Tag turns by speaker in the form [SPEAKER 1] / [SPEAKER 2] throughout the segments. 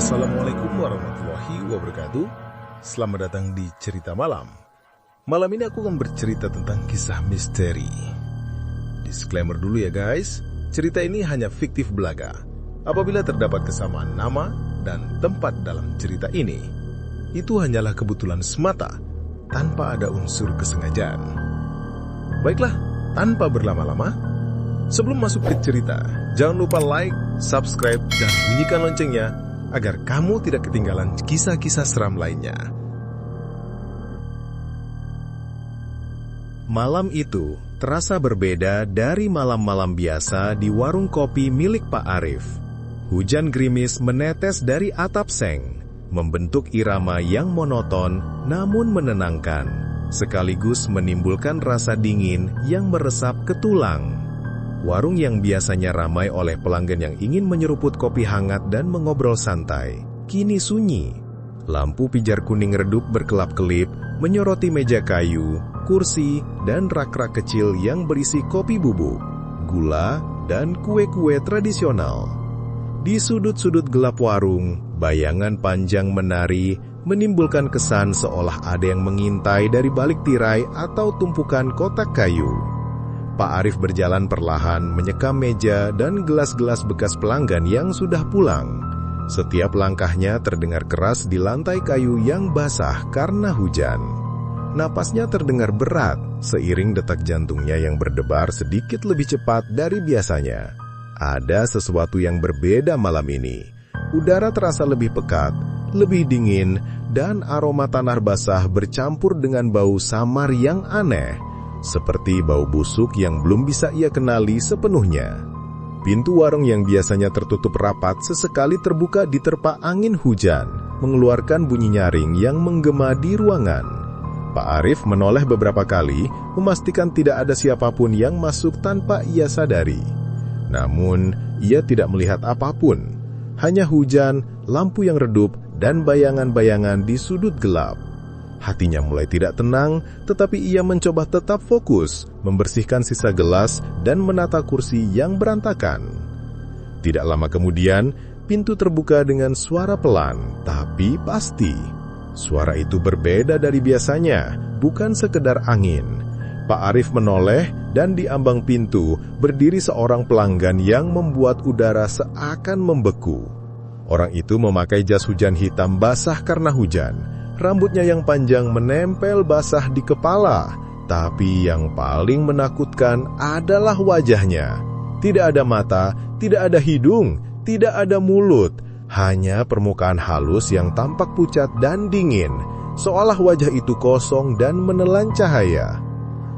[SPEAKER 1] Assalamualaikum warahmatullahi wabarakatuh. Selamat datang di Cerita Malam. Malam ini aku akan bercerita tentang kisah misteri. Disclaimer dulu ya guys, cerita ini hanya fiktif belaka. Apabila terdapat kesamaan nama dan tempat dalam cerita ini, itu hanyalah kebetulan semata, tanpa ada unsur kesengajaan. Baiklah, tanpa berlama-lama, sebelum masuk ke cerita, jangan lupa like, subscribe, dan bunyikan loncengnya agar kamu tidak ketinggalan kisah-kisah seram lainnya. Malam itu terasa berbeda dari malam-malam biasa di warung kopi milik Pak Arif. Hujan gerimis menetes dari atap seng, membentuk irama yang monoton namun menenangkan, sekaligus menimbulkan rasa dingin yang meresap ke tulang. Warung yang biasanya ramai oleh pelanggan yang ingin menyeruput kopi hangat dan mengobrol santai, kini sunyi. Lampu pijar kuning redup berkelap-kelip, menyoroti meja kayu, kursi, dan rak-rak kecil yang berisi kopi bubuk, gula, dan kue-kue tradisional. Di sudut-sudut gelap warung, bayangan panjang menari, menimbulkan kesan seolah ada yang mengintai dari balik tirai atau tumpukan kotak kayu. Pak Arif berjalan perlahan menyekam meja dan gelas-gelas bekas pelanggan yang sudah pulang. Setiap langkahnya terdengar keras di lantai kayu yang basah karena hujan. Napasnya terdengar berat seiring detak jantungnya yang berdebar sedikit lebih cepat dari biasanya. Ada sesuatu yang berbeda malam ini. Udara terasa lebih pekat, lebih dingin, dan aroma tanah basah bercampur dengan bau samar yang aneh. Seperti bau busuk yang belum bisa ia kenali sepenuhnya. Pintu warung yang biasanya tertutup rapat sesekali terbuka diterpa angin hujan, mengeluarkan bunyi nyaring yang menggema di ruangan. Pak Arif menoleh beberapa kali, memastikan tidak ada siapapun yang masuk tanpa ia sadari. Namun, ia tidak melihat apapun. Hanya hujan, lampu yang redup, dan bayangan-bayangan di sudut gelap. Hatinya mulai tidak tenang, tetapi ia mencoba tetap fokus, membersihkan sisa gelas dan menata kursi yang berantakan. Tidak lama kemudian, pintu terbuka dengan suara pelan, tapi pasti. Suara itu berbeda dari biasanya, bukan sekedar angin. Pak Arif menoleh dan di ambang pintu berdiri seorang pelanggan yang membuat udara seakan membeku. Orang itu memakai jas hujan hitam basah karena hujan. Rambutnya yang panjang menempel basah di kepala, tapi yang paling menakutkan adalah wajahnya. Tidak ada mata, tidak ada hidung, tidak ada mulut, hanya permukaan halus yang tampak pucat dan dingin, seolah wajah itu kosong dan menelan cahaya.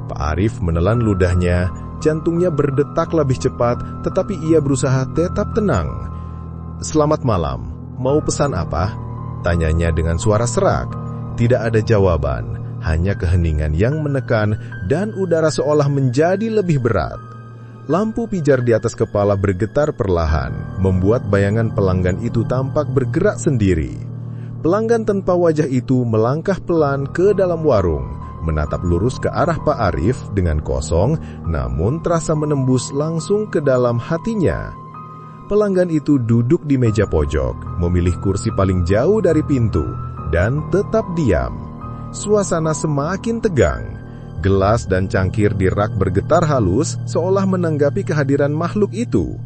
[SPEAKER 1] Pak Arif menelan ludahnya, jantungnya berdetak lebih cepat, tetapi ia berusaha tetap tenang. "Selamat malam, mau pesan apa?" tanyanya dengan suara serak. Tidak ada jawaban, hanya keheningan yang menekan dan udara seolah menjadi lebih berat. Lampu pijar di atas kepala bergetar perlahan, membuat bayangan pelanggan itu tampak bergerak sendiri. Pelanggan tanpa wajah itu melangkah pelan ke dalam warung, menatap lurus ke arah Pak Arif dengan kosong, namun terasa menembus langsung ke dalam hatinya. Pelanggan itu duduk di meja pojok, memilih kursi paling jauh dari pintu, dan tetap diam. Suasana semakin tegang. Gelas dan cangkir di rak bergetar halus, seolah menanggapi kehadiran makhluk itu.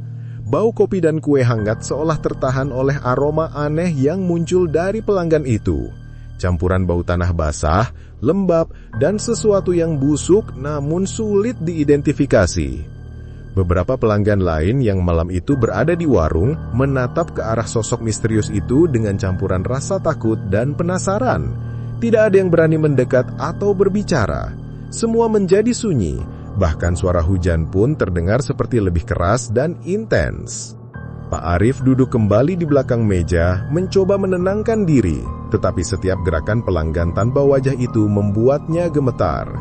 [SPEAKER 1] Bau kopi dan kue hangat seolah tertahan oleh aroma aneh yang muncul dari pelanggan itu. Campuran bau tanah basah, lembab, dan sesuatu yang busuk namun sulit diidentifikasi. Beberapa pelanggan lain yang malam itu berada di warung menatap ke arah sosok misterius itu dengan campuran rasa takut dan penasaran. Tidak ada yang berani mendekat atau berbicara. Semua menjadi sunyi, bahkan suara hujan pun terdengar seperti lebih keras dan intens. Pak Arif duduk kembali di belakang meja, mencoba menenangkan diri, tetapi setiap gerakan pelanggan tanpa wajah itu membuatnya gemetar.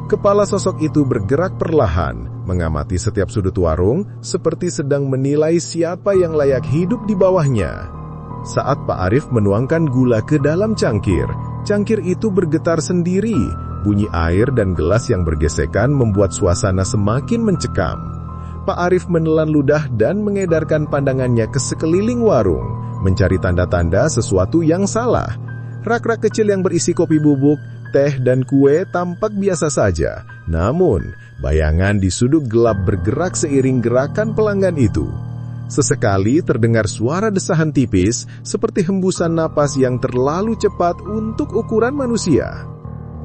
[SPEAKER 1] Kepala sosok itu bergerak perlahan, mengamati setiap sudut warung, seperti sedang menilai siapa yang layak hidup di bawahnya. Saat Pak Arif menuangkan gula ke dalam cangkir, cangkir itu bergetar sendiri. Bunyi air dan gelas yang bergesekan membuat suasana semakin mencekam. Pak Arif menelan ludah dan mengedarkan pandangannya ke sekeliling warung, mencari tanda-tanda sesuatu yang salah. Rak-rak kecil yang berisi kopi bubuk, teh, dan kue tampak biasa saja. Namun, bayangan di sudut gelap bergerak seiring gerakan pelanggan itu. Sesekali terdengar suara desahan tipis seperti hembusan napas yang terlalu cepat untuk ukuran manusia.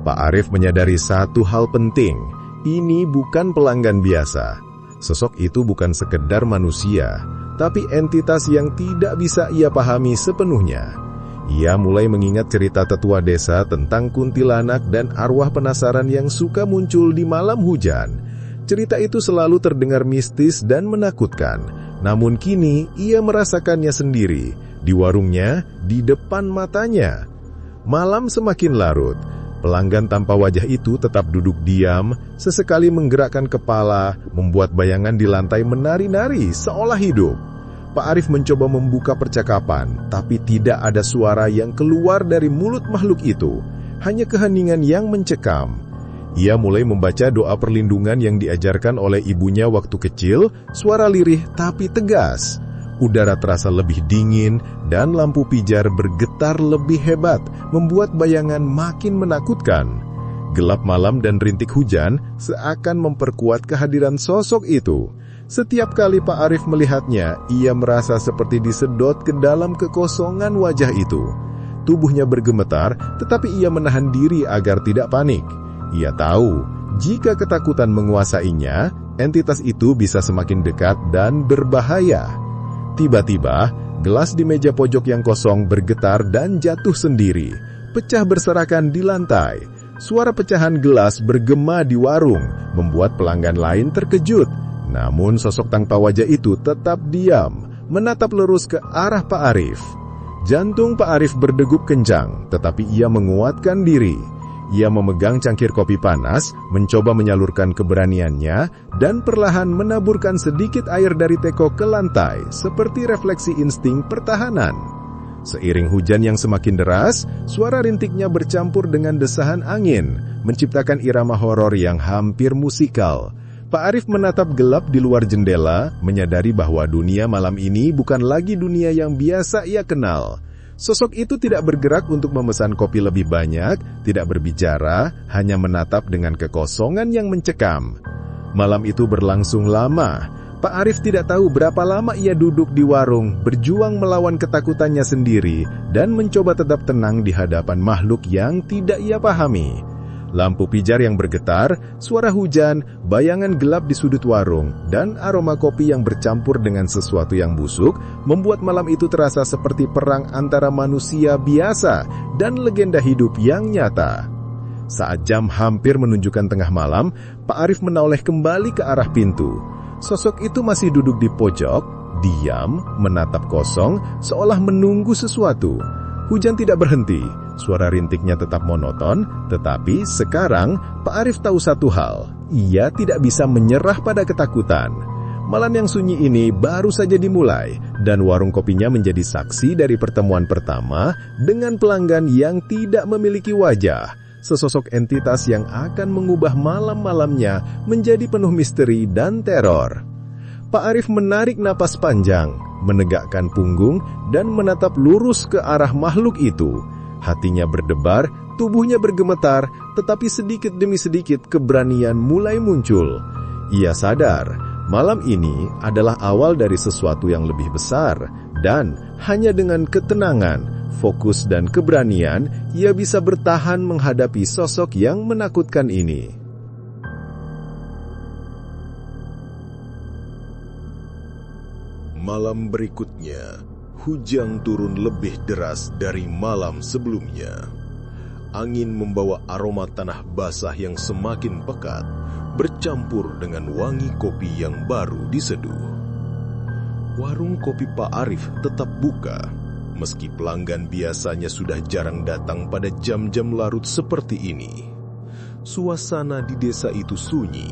[SPEAKER 1] Pak Arif menyadari satu hal penting. Ini bukan pelanggan biasa. Sosok itu bukan sekedar manusia, tapi entitas yang tidak bisa ia pahami sepenuhnya. Ia mulai mengingat cerita tetua desa tentang kuntilanak dan arwah penasaran yang suka muncul di malam hujan. Cerita itu selalu terdengar mistis dan menakutkan. Namun kini ia merasakannya sendiri, di warungnya, di depan matanya. Malam semakin larut. Pelanggan tanpa wajah itu tetap duduk diam, sesekali menggerakkan kepala, membuat bayangan di lantai menari-nari seolah hidup. Pak Arif mencoba membuka percakapan, tapi tidak ada suara yang keluar dari mulut makhluk itu, hanya keheningan yang mencekam. Ia mulai membaca doa perlindungan yang diajarkan oleh ibunya waktu kecil, suara lirih tapi tegas. Udara terasa lebih dingin dan lampu pijar bergetar lebih hebat, membuat bayangan makin menakutkan. Gelap malam dan rintik hujan seakan memperkuat kehadiran sosok itu. Setiap kali Pak Arif melihatnya, ia merasa seperti disedot ke dalam kekosongan wajah itu. Tubuhnya bergemetar, tetapi ia menahan diri agar tidak panik. Ia tahu, jika ketakutan menguasainya, entitas itu bisa semakin dekat dan berbahaya. Tiba-tiba, gelas di meja pojok yang kosong bergetar dan jatuh sendiri, pecah berserakan di lantai. Suara pecahan gelas bergema di warung, membuat pelanggan lain terkejut. Namun sosok tanpa wajah itu tetap diam, menatap lurus ke arah Pak Arif. Jantung Pak Arif berdegup kencang, tetapi ia menguatkan diri. Ia memegang cangkir kopi panas, mencoba menyalurkan keberaniannya, dan perlahan menaburkan sedikit air dari teko ke lantai, seperti refleksi insting pertahanan. Seiring hujan yang semakin deras, suara rintiknya bercampur dengan desahan angin, menciptakan irama horor yang hampir musikal. Pak Arif menatap gelap di luar jendela, menyadari bahwa dunia malam ini bukan lagi dunia yang biasa ia kenal. Sosok itu tidak bergerak untuk memesan kopi lebih banyak, tidak berbicara, hanya menatap dengan kekosongan yang mencekam. Malam itu berlangsung lama. Pak Arif tidak tahu berapa lama ia duduk di warung, berjuang melawan ketakutannya sendiri, dan mencoba tetap tenang di hadapan makhluk yang tidak ia pahami. Lampu pijar yang bergetar, suara hujan, bayangan gelap di sudut warung, dan aroma kopi yang bercampur dengan sesuatu yang busuk membuat malam itu terasa seperti perang antara manusia biasa dan legenda hidup yang nyata. Saat jam hampir menunjukkan tengah malam, Pak Arif menoleh kembali ke arah pintu. Sosok itu masih duduk di pojok, diam, menatap kosong, seolah menunggu sesuatu. Hujan tidak berhenti. Suara rintiknya tetap monoton, tetapi sekarang Pak Arif tahu satu hal, ia tidak bisa menyerah pada ketakutan. Malam yang sunyi ini baru saja dimulai, dan warung kopinya menjadi saksi dari pertemuan pertama dengan pelanggan yang tidak memiliki wajah, sesosok entitas yang akan mengubah malam-malamnya menjadi penuh misteri dan teror. Pak Arif menarik napas panjang, menegakkan punggung, dan menatap lurus ke arah makhluk itu. Hatinya berdebar, tubuhnya bergemetar, tetapi sedikit demi sedikit keberanian mulai muncul. Ia sadar, malam ini adalah awal dari sesuatu yang lebih besar, dan hanya dengan ketenangan, fokus dan keberanian, ia bisa bertahan menghadapi sosok yang menakutkan ini. Malam berikutnya, hujan turun lebih deras dari malam sebelumnya. Angin membawa aroma tanah basah yang semakin pekat, bercampur dengan wangi kopi yang baru diseduh. Warung kopi Pak Arif tetap buka, meski pelanggan biasanya sudah jarang datang pada jam-jam larut seperti ini. Suasana di desa itu sunyi,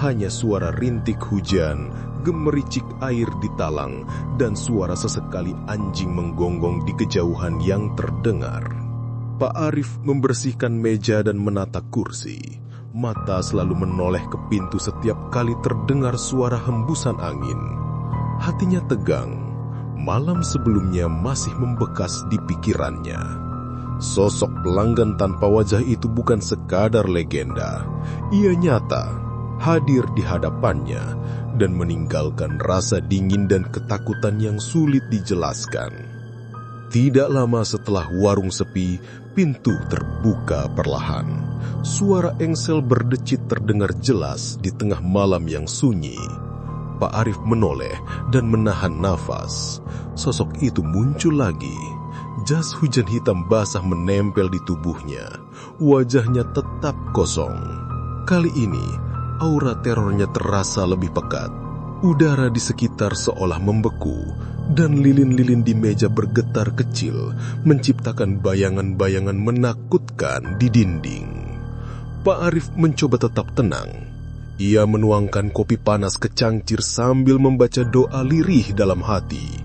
[SPEAKER 1] hanya suara rintik hujan, gemericik air di talang, dan suara sesekali anjing menggonggong di kejauhan yang terdengar. Pak Arif membersihkan meja dan menata kursi. Mata selalu menoleh ke pintu setiap kali terdengar suara hembusan angin. Hatinya tegang. Malam sebelumnya masih membekas di pikirannya. Sosok pelanggan tanpa wajah itu bukan sekadar legenda. Ia nyata, hadir di hadapannya, dan meninggalkan rasa dingin dan ketakutan yang sulit dijelaskan. Tidak lama setelah warung sepi, pintu terbuka perlahan. Suara engsel berdecit terdengar jelas di tengah malam yang sunyi. Pak Arif menoleh dan menahan nafas. Sosok itu muncul lagi. Jas hujan hitam basah menempel di tubuhnya. Wajahnya tetap kosong. Kali ini, aura terornya terasa lebih pekat. Udara di sekitar seolah membeku, dan lilin-lilin di meja bergetar kecil, menciptakan bayangan-bayangan menakutkan di dinding. Pak Arif mencoba tetap tenang. Ia menuangkan kopi panas ke cangkir sambil membaca doa lirih dalam hati.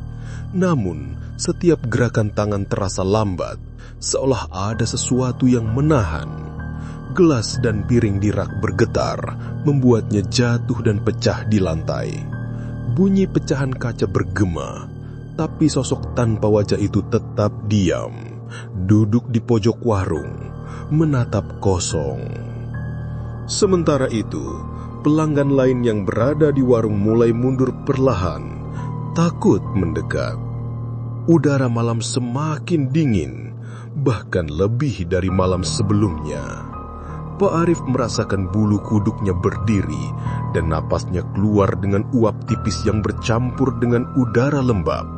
[SPEAKER 1] Namun, setiap gerakan tangan terasa lambat, seolah ada sesuatu yang menahan. Gelas dan piring di rak bergetar, membuatnya jatuh dan pecah di lantai. Bunyi pecahan kaca bergema, tapi sosok tanpa wajah itu tetap diam, duduk di pojok warung, menatap kosong. Sementara itu, pelanggan lain yang berada di warung mulai mundur perlahan, takut mendekat. Udara malam semakin dingin, bahkan lebih dari malam sebelumnya. Pak Arif merasakan bulu kuduknya berdiri dan napasnya keluar dengan uap tipis yang bercampur dengan udara lembab.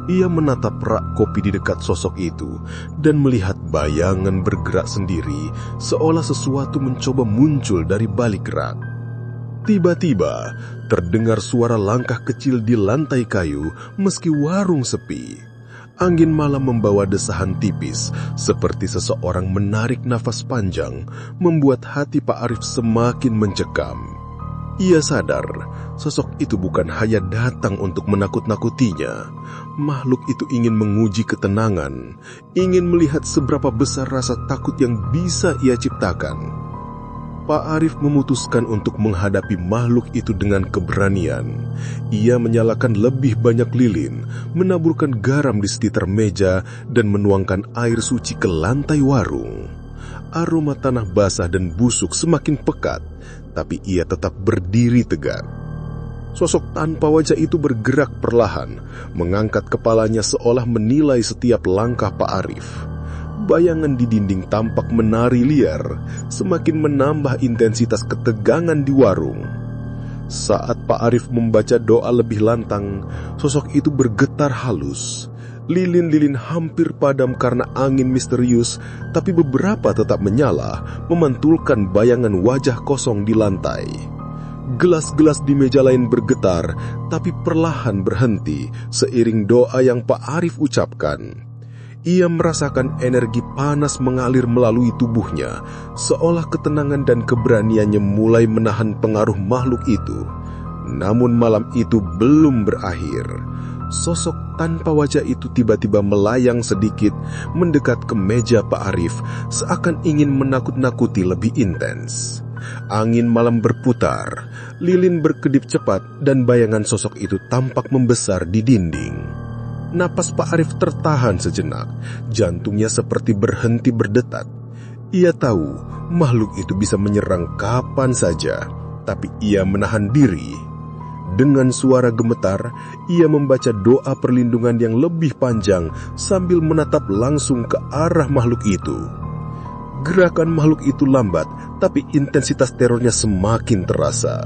[SPEAKER 1] Ia menatap rak kopi di dekat sosok itu dan melihat bayangan bergerak sendiri seolah sesuatu mencoba muncul dari balik rak. Tiba-tiba terdengar suara langkah kecil di lantai kayu meski warung sepi. Angin malam membawa desahan tipis seperti seseorang menarik nafas panjang, membuat hati Pak Arif semakin mencekam. Ia sadar sosok itu bukan hanya datang untuk menakut-nakutinya. Makhluk itu ingin menguji ketenangan, ingin melihat seberapa besar rasa takut yang bisa ia ciptakan. Pak Arif memutuskan untuk menghadapi makhluk itu dengan keberanian. Ia menyalakan lebih banyak lilin, menaburkan garam di sekitar meja, dan menuangkan air suci ke lantai warung. Aroma tanah basah dan busuk semakin pekat, tapi ia tetap berdiri tegak. Sosok tanpa wajah itu bergerak perlahan, mengangkat kepalanya seolah menilai setiap langkah Pak Arif. Bayangan di dinding tampak menari liar, semakin menambah intensitas ketegangan di warung. Saat Pak Arif membaca doa lebih lantang, sosok itu bergetar halus. Lilin-lilin hampir padam karena angin misterius, tapi beberapa tetap menyala, memantulkan bayangan wajah kosong di lantai. Gelas-gelas di meja lain bergetar, tapi perlahan berhenti seiring doa yang Pak Arif ucapkan. Ia merasakan energi panas mengalir melalui tubuhnya, seolah ketenangan dan keberaniannya mulai menahan pengaruh makhluk itu. Namun malam itu belum berakhir. Sosok tanpa wajah itu tiba-tiba melayang sedikit, mendekat ke meja Pak Arif, seakan ingin menakut-nakuti lebih intens. Angin malam berputar, lilin berkedip cepat, dan bayangan sosok itu tampak membesar di dinding. Napas Pak Arif tertahan sejenak, jantungnya seperti berhenti berdetak. Ia tahu makhluk itu bisa menyerang kapan saja, tapi ia menahan diri. Dengan suara gemetar, ia membaca doa perlindungan yang lebih panjang sambil menatap langsung ke arah makhluk itu. Gerakan makhluk itu lambat, tapi intensitas terornya semakin terasa.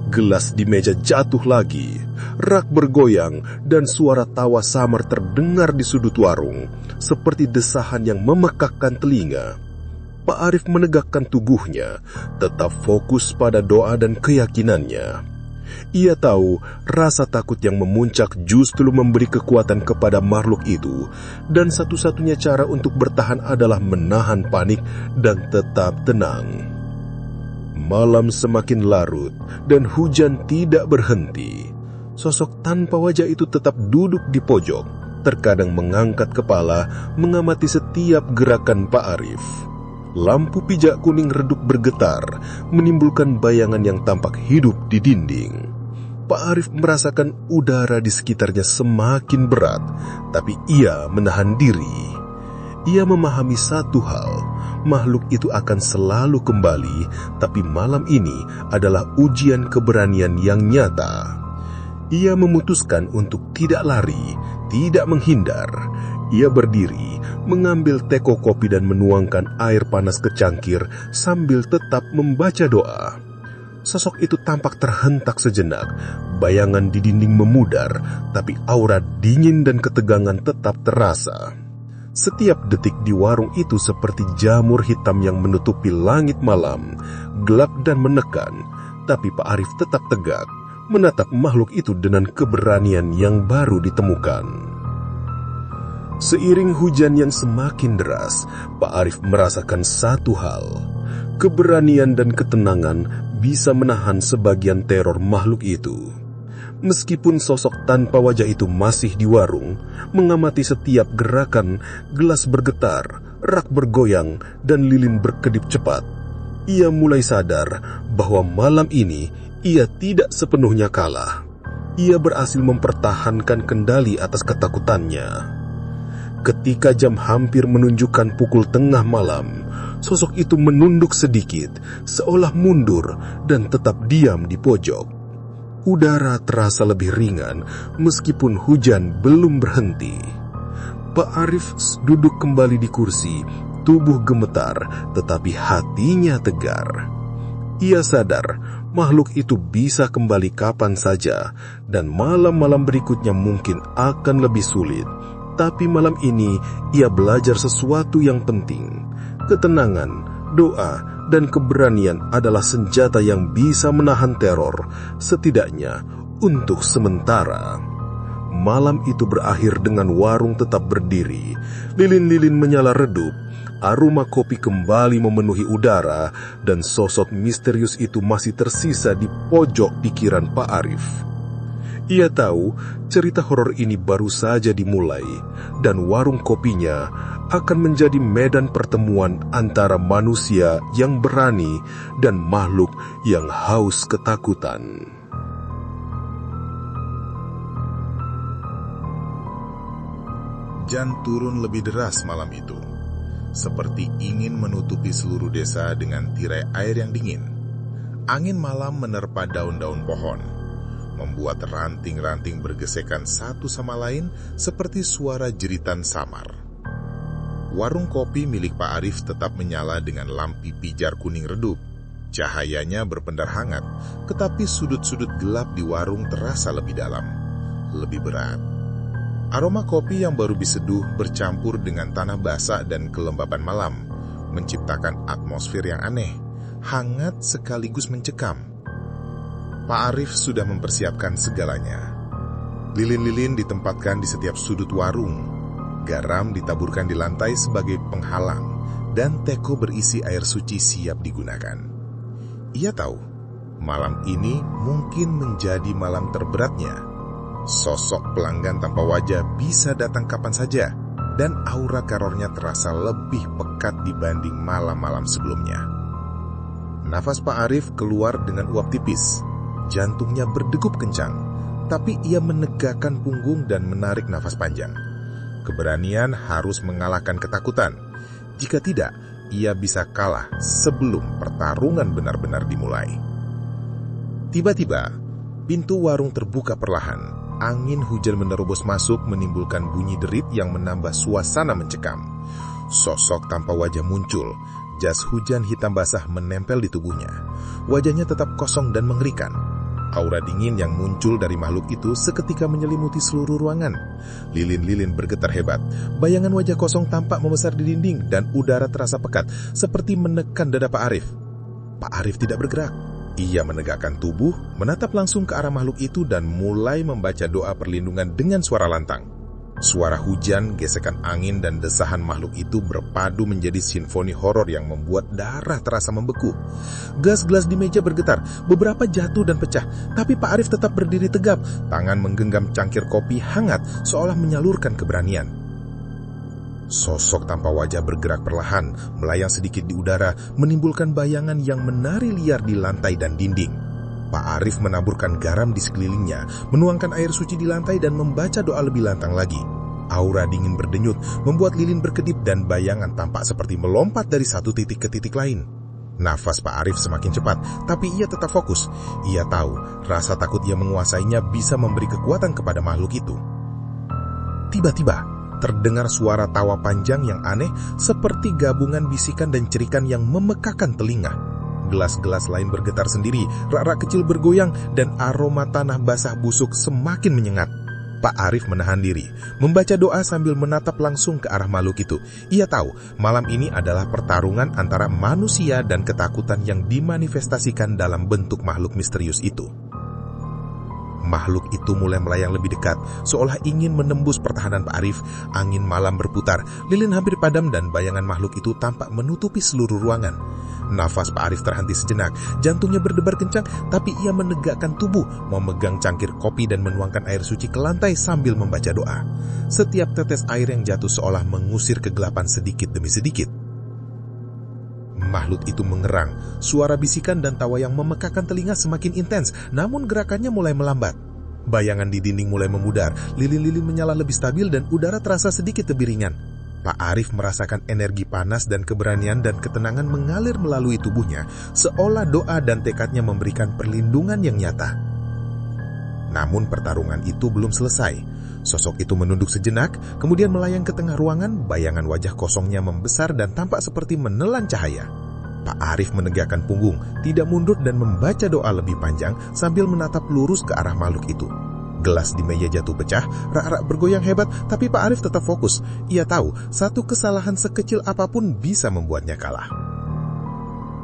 [SPEAKER 1] Gelas di meja jatuh lagi, rak bergoyang, dan suara tawa samar terdengar di sudut warung, seperti desahan yang memekakkan telinga. Pak Arif menegakkan tubuhnya, tetap fokus pada doa dan keyakinannya. Ia tahu rasa takut yang memuncak justru memberi kekuatan kepada makhluk itu, dan satu-satunya cara untuk bertahan adalah menahan panik dan tetap tenang. Malam semakin larut dan hujan tidak berhenti. Sosok tanpa wajah itu tetap duduk di pojok, terkadang mengangkat kepala mengamati setiap gerakan Pak Arif. Lampu pijak kuning redup bergetar, menimbulkan bayangan yang tampak hidup di dinding.
[SPEAKER 2] Pak Arif merasakan udara di sekitarnya semakin berat, tapi ia menahan diri. Ia memahami satu hal, makhluk itu akan selalu kembali, tapi malam ini adalah ujian keberanian yang nyata. Ia memutuskan untuk tidak lari, tidak menghindar. Ia berdiri, mengambil teko kopi dan menuangkan air panas ke cangkir sambil tetap membaca doa. Sosok itu tampak terhentak sejenak, bayangan di dinding memudar, tapi aura dingin dan ketegangan tetap terasa. Setiap detik di warung itu seperti jamur hitam yang menutupi langit malam, gelap dan menekan, tapi Pak Arif tetap tegak, menatap makhluk itu dengan keberanian yang baru ditemukan. Seiring hujan yang semakin deras, Pak Arif merasakan satu hal. Keberanian dan ketenangan bisa menahan sebagian teror makhluk itu. Meskipun sosok tanpa wajah itu masih di warung, mengamati setiap gerakan, gelas bergetar, rak bergoyang, dan lilin berkedip cepat, ia mulai sadar bahwa malam ini ia tidak sepenuhnya kalah. Ia berhasil mempertahankan kendali atas ketakutannya. Ketika jam hampir menunjukkan pukul tengah malam, sosok itu menunduk sedikit, seolah mundur dan tetap diam di pojok. Udara terasa lebih ringan meskipun hujan belum berhenti. Pak Arif duduk kembali di kursi, tubuh gemetar tetapi hatinya tegar. Ia sadar makhluk itu bisa kembali kapan saja dan malam-malam berikutnya mungkin akan lebih sulit. Tapi malam ini ia belajar sesuatu yang penting. Ketenangan, doa, dan keberanian adalah senjata yang bisa menahan teror, setidaknya untuk sementara. Malam itu berakhir dengan warung tetap berdiri. Lilin-lilin menyala redup, aroma kopi kembali memenuhi udara, dan sosok misterius itu masih tersisa di pojok pikiran Pak Arif. Ia tahu cerita horor ini baru saja dimulai, dan warung kopinya akan menjadi medan pertemuan antara manusia yang berani dan makhluk yang haus ketakutan.
[SPEAKER 1] Hujan turun lebih deras malam itu, seperti ingin menutupi seluruh desa dengan tirai air yang dingin. Angin malam menerpa daun-daun pohon, membuat ranting-ranting bergesekan satu sama lain seperti suara jeritan samar. Warung kopi milik Pak Arif tetap menyala dengan lampu pijar kuning redup. Cahayanya berpendar hangat, tetapi sudut-sudut gelap di warung terasa lebih dalam, lebih berat. Aroma kopi yang baru diseduh bercampur dengan tanah basah dan kelembaban malam, menciptakan atmosfer yang aneh, hangat sekaligus mencekam. Pak Arif sudah mempersiapkan segalanya. Lilin-lilin ditempatkan di setiap sudut warung, garam ditaburkan di lantai sebagai penghalang, dan teko berisi air suci siap digunakan. Ia tahu, malam ini mungkin menjadi malam terberatnya. Sosok pelanggan tanpa wajah bisa datang kapan saja, dan aura terornya terasa lebih pekat dibanding malam-malam sebelumnya. Nafas Pak Arif keluar dengan uap tipis. Jantungnya berdegup kencang, tapi ia menegakkan punggung dan menarik nafas panjang. Keberanian harus mengalahkan ketakutan. Jika tidak, ia bisa kalah sebelum pertarungan benar-benar dimulai. Tiba-tiba, pintu warung terbuka perlahan. Angin hujan menerobos masuk menimbulkan bunyi derit yang menambah suasana mencekam. Sosok tanpa wajah muncul. Jas hujan hitam basah menempel di tubuhnya. Wajahnya tetap kosong dan mengerikan. Aura dingin yang muncul dari makhluk itu seketika menyelimuti seluruh ruangan. Lilin-lilin bergetar hebat. Bayangan wajah kosong tampak membesar di dinding dan udara terasa pekat seperti menekan dada Pak Arif. Pak Arif tidak bergerak. Ia menegakkan tubuh, menatap langsung ke arah makhluk itu dan mulai membaca doa perlindungan dengan suara lantang. Suara hujan, gesekan angin, dan desahan makhluk itu berpadu menjadi simfoni horor yang membuat darah terasa membeku. Gelas-gelas di meja bergetar, beberapa jatuh dan pecah, tapi Pak Arif tetap berdiri tegap, tangan menggenggam cangkir kopi hangat seolah menyalurkan keberanian. Sosok tanpa wajah bergerak perlahan, melayang sedikit di udara, menimbulkan bayangan yang menari liar di lantai dan dinding.
[SPEAKER 2] Pak Arif menaburkan garam di sekelilingnya, menuangkan air suci di lantai dan membaca doa lebih lantang lagi. Aura dingin berdenyut, membuat lilin berkedip dan bayangan tampak seperti melompat dari satu titik ke titik lain. Nafas Pak Arif semakin cepat, tapi ia tetap fokus. Ia tahu, rasa takut ia menguasainya bisa memberi kekuatan kepada makhluk itu. Tiba-tiba, terdengar suara tawa panjang yang aneh seperti gabungan bisikan dan cerikan yang memekakan telinga. Gelas-gelas lain bergetar sendiri, rak-rak kecil bergoyang, dan aroma tanah basah busuk semakin menyengat. Pak Arif menahan diri, membaca doa sambil menatap langsung ke arah makhluk itu. Ia tahu, malam ini adalah pertarungan antara manusia dan ketakutan yang dimanifestasikan dalam bentuk makhluk misterius itu. Makhluk itu mulai melayang lebih dekat, seolah ingin menembus pertahanan Pak Arif. Angin malam berputar, lilin hampir padam dan bayangan makhluk itu tampak menutupi seluruh ruangan. Nafas Pak Arif terhenti sejenak, jantungnya berdebar kencang, tapi ia menegakkan tubuh, memegang cangkir kopi dan menuangkan air suci ke lantai sambil membaca doa. Setiap tetes air yang jatuh seolah mengusir kegelapan sedikit demi sedikit. Makhluk itu mengerang, suara bisikan dan tawa yang memekakan telinga semakin intens, namun gerakannya mulai melambat. Bayangan di dinding mulai memudar, lilin-lilin menyala lebih stabil dan udara terasa sedikit lebih ringan. Pak Arif merasakan energi panas dan keberanian dan ketenangan mengalir melalui tubuhnya, seolah doa dan tekadnya memberikan perlindungan yang nyata. Namun pertarungan itu belum selesai. Sosok itu menunduk sejenak, kemudian melayang ke tengah ruangan, bayangan wajah kosongnya membesar dan tampak seperti menelan cahaya. Pak Arif menegakkan punggung, tidak mundur dan membaca doa lebih panjang sambil menatap lurus ke arah makhluk itu. Gelas di meja jatuh pecah, rak-rak bergoyang hebat, tapi Pak Arif tetap fokus. Ia tahu, satu kesalahan sekecil apapun bisa membuatnya kalah.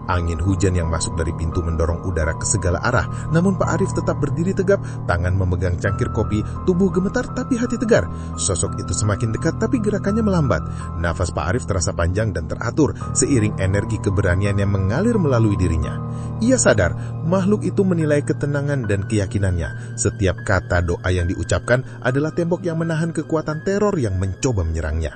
[SPEAKER 2] Angin hujan yang masuk dari pintu mendorong udara ke segala arah, namun Pak Arif tetap berdiri tegap, tangan memegang cangkir kopi, tubuh gemetar tapi hati tegar. Sosok itu semakin dekat tapi gerakannya melambat. Nafas Pak Arif terasa panjang dan teratur, seiring energi keberanian yang mengalir melalui dirinya. Ia sadar, makhluk itu menilai ketenangan dan keyakinannya. Setiap kata doa yang diucapkan adalah tembok yang menahan kekuatan teror yang mencoba menyerangnya.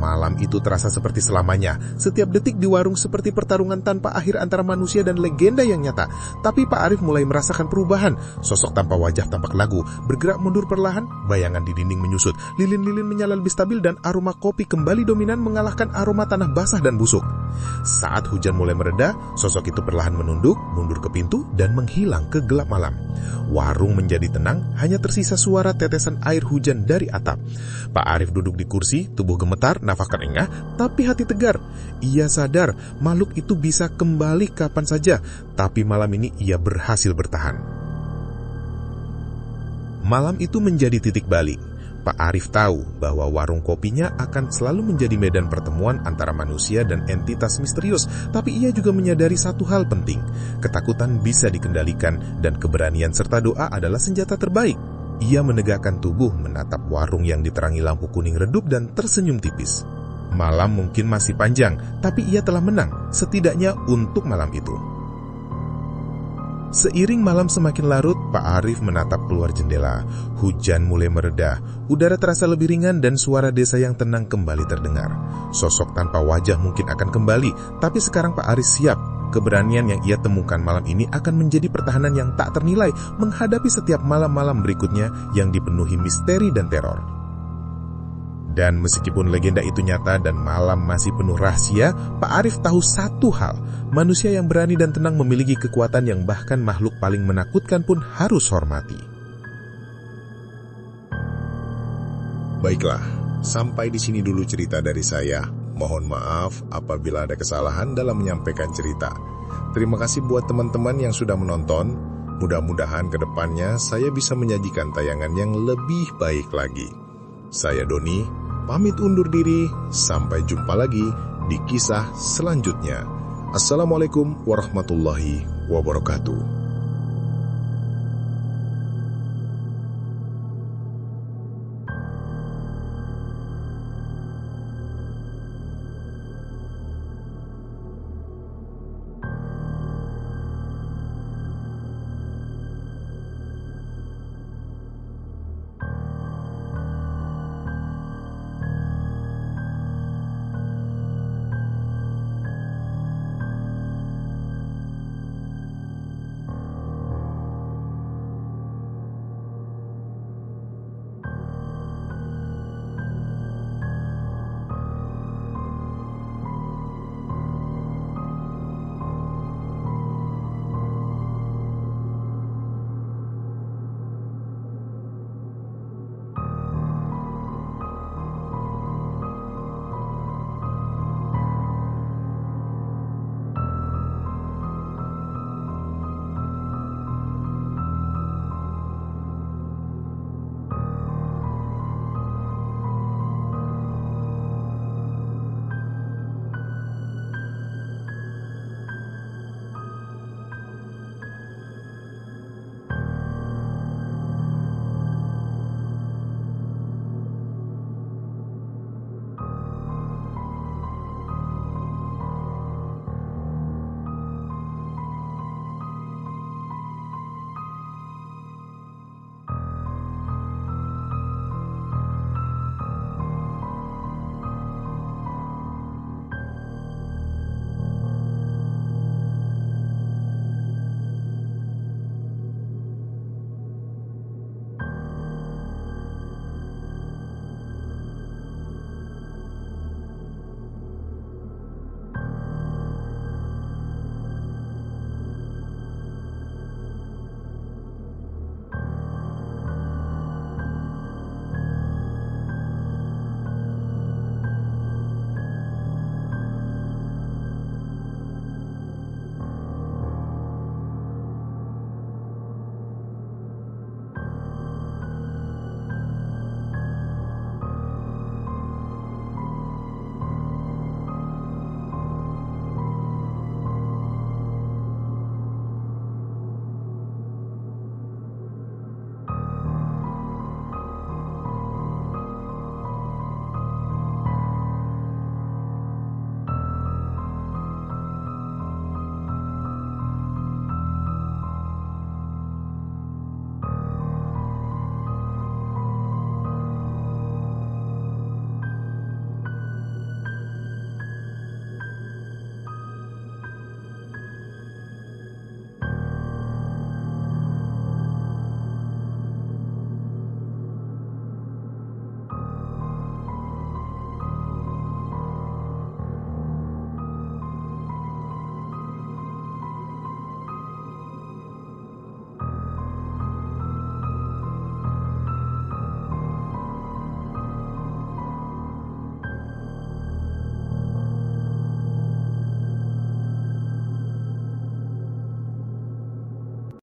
[SPEAKER 2] Malam itu terasa seperti selamanya. Setiap detik di warung seperti pertarungan tanpa akhir antara manusia dan legenda yang nyata. Tapi Pak Arif mulai merasakan perubahan. Sosok tanpa wajah tampak lagu, bergerak mundur perlahan, bayangan di dinding menyusut, lilin-lilin menyala lebih stabil dan aroma kopi kembali dominan mengalahkan aroma tanah basah dan busuk. Saat hujan mulai mereda, sosok itu perlahan menunduk, mundur ke pintu dan menghilang ke gelap malam. Warung menjadi tenang, hanya tersisa suara tetesan air hujan dari atap. Pak Arif duduk di kursi, tubuh gemetar, nafas terengah, tapi hati tegar. Ia sadar makhluk itu bisa kembali kapan saja, tapi malam ini ia berhasil bertahan. Malam itu menjadi titik balik. Pak Arif tahu bahwa warung kopinya akan selalu menjadi medan pertemuan antara manusia dan entitas misterius, tapi ia juga menyadari satu hal penting. Ketakutan bisa dikendalikan dan keberanian serta doa adalah senjata terbaik. Ia menegakkan tubuh menatap warung yang diterangi lampu kuning redup dan tersenyum tipis. Malam mungkin masih panjang, tapi ia telah menang, setidaknya untuk malam itu. Seiring malam semakin larut, Pak Arif menatap keluar jendela. Hujan mulai mereda, udara terasa lebih ringan dan suara desa yang tenang kembali terdengar. Sosok tanpa wajah mungkin akan kembali, tapi sekarang Pak Arif siap. Keberanian yang ia temukan malam ini akan menjadi pertahanan yang tak ternilai menghadapi setiap malam-malam berikutnya yang dipenuhi misteri dan teror. Dan meskipun legenda itu nyata dan malam masih penuh rahasia, Pak Arif tahu satu hal, manusia yang berani dan tenang memiliki kekuatan yang bahkan makhluk paling menakutkan pun harus hormati.
[SPEAKER 1] Baiklah, sampai di sini dulu cerita dari saya. Mohon maaf apabila ada kesalahan dalam menyampaikan cerita. Terima kasih buat teman-teman yang sudah menonton. Mudah-mudahan ke depannya saya bisa menyajikan tayangan yang lebih baik lagi. Saya Doni, pamit undur diri. Sampai jumpa lagi di kisah selanjutnya. Assalamualaikum warahmatullahi wabarakatuh.